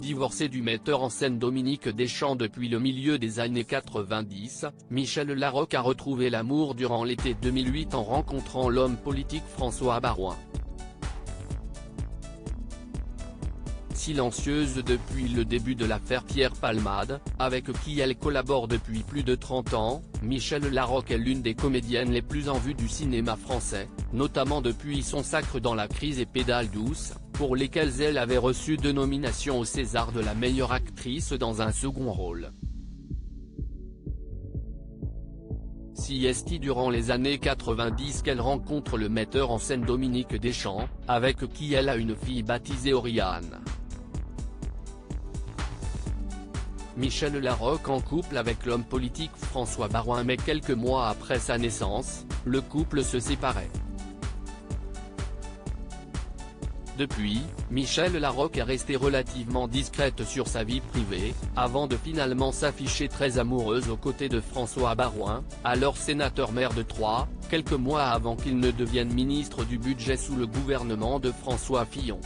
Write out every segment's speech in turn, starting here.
Divorcé du metteur en scène Dominique Deschamps depuis le milieu des années 90, Michel Larocque a retrouvé l'amour durant l'été 2008 en rencontrant l'homme politique François Baroin. Silencieuse depuis le début de l'affaire Pierre Palmade, avec qui elle collabore depuis plus de 30 ans, Michel Larocque est l'une des comédiennes les plus en vue du cinéma français, notamment depuis son Sacre dans la crise et Pédale douce, pour lesquels elle avait reçu 2 nominations au César de la meilleure actrice dans un second rôle. C'est durant les années 90 qu'elle rencontre le metteur en scène Dominique Deschamps, avec qui elle a une fille baptisée Oriane. Michel Larocque en couple avec l'homme politique François Baroin, mais quelques mois après sa naissance, le couple se séparait. Depuis, Michel Larocque est restée relativement discrète sur sa vie privée, avant de finalement s'afficher très amoureuse aux côtés de François Baroin, alors sénateur-maire de Troyes, quelques mois avant qu'il ne devienne ministre du Budget sous le gouvernement de François Fillon.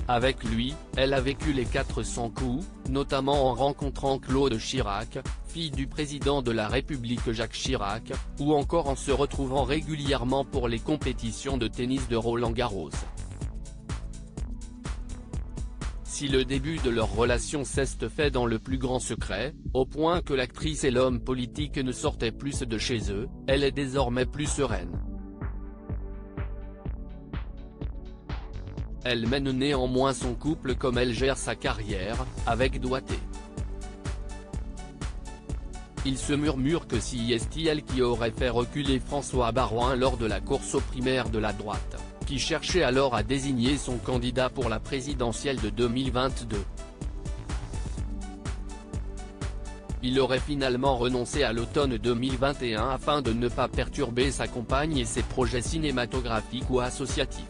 Avec lui, elle a vécu les 400 coups, notamment en rencontrant Claude Chirac, fille du président de la République Jacques Chirac, ou encore en se retrouvant régulièrement pour les compétitions de tennis de Roland-Garros. Si le début de leur relation s'est fait dans le plus grand secret, au point que l'actrice et l'homme politique ne sortaient plus de chez eux, elle est désormais plus sereine. Elle mène néanmoins son couple comme elle gère sa carrière, avec doigté. Il se murmure que c'est elle qui aurait fait reculer François Baroin lors de la course aux primaires de la droite, qui cherchait alors à désigner son candidat pour la présidentielle de 2022. Il aurait finalement renoncé à l'automne 2021 afin de ne pas perturber sa compagne et ses projets cinématographiques ou associatifs.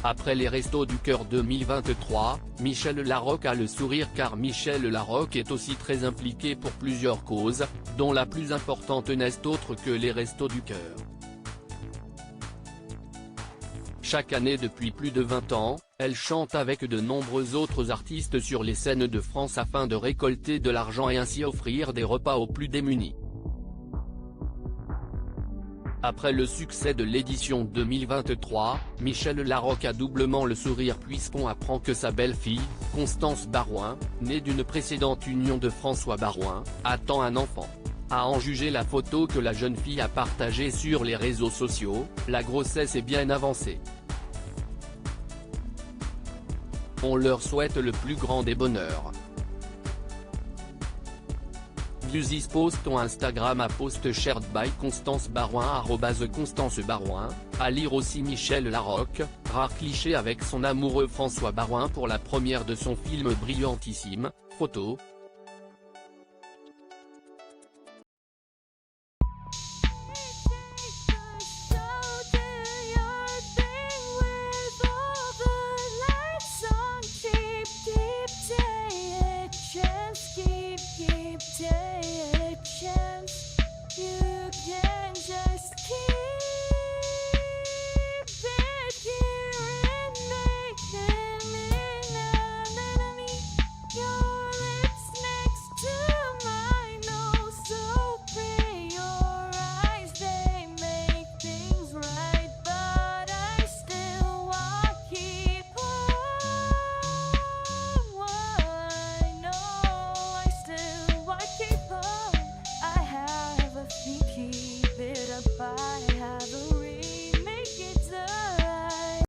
Après les Restos du Cœur 2023, Michel Larocque a le sourire car Michel Larocque est aussi très impliqué pour plusieurs causes, dont la plus importante n'est autre que les Restos du Cœur. Chaque année depuis plus de 20 ans, elle chante avec de nombreux autres artistes sur les scènes de France afin de récolter de l'argent et ainsi offrir des repas aux plus démunis. Après le succès de l'édition 2023, Michel Larocque a doublement le sourire puisqu'on apprend que sa belle-fille, Constance Baroin, née d'une précédente union de François Baroin, attend un enfant. À en juger la photo que la jeune fille a partagée sur les réseaux sociaux, la grossesse est bien avancée. On leur souhaite le plus grand des bonheurs. Viewsis post on Instagram à post shared by Constance Baroin @Constance Baroin, à lire aussi Michel Larocque, rare cliché avec son amoureux François Baroin pour la première de son film Brillantissime, photo. You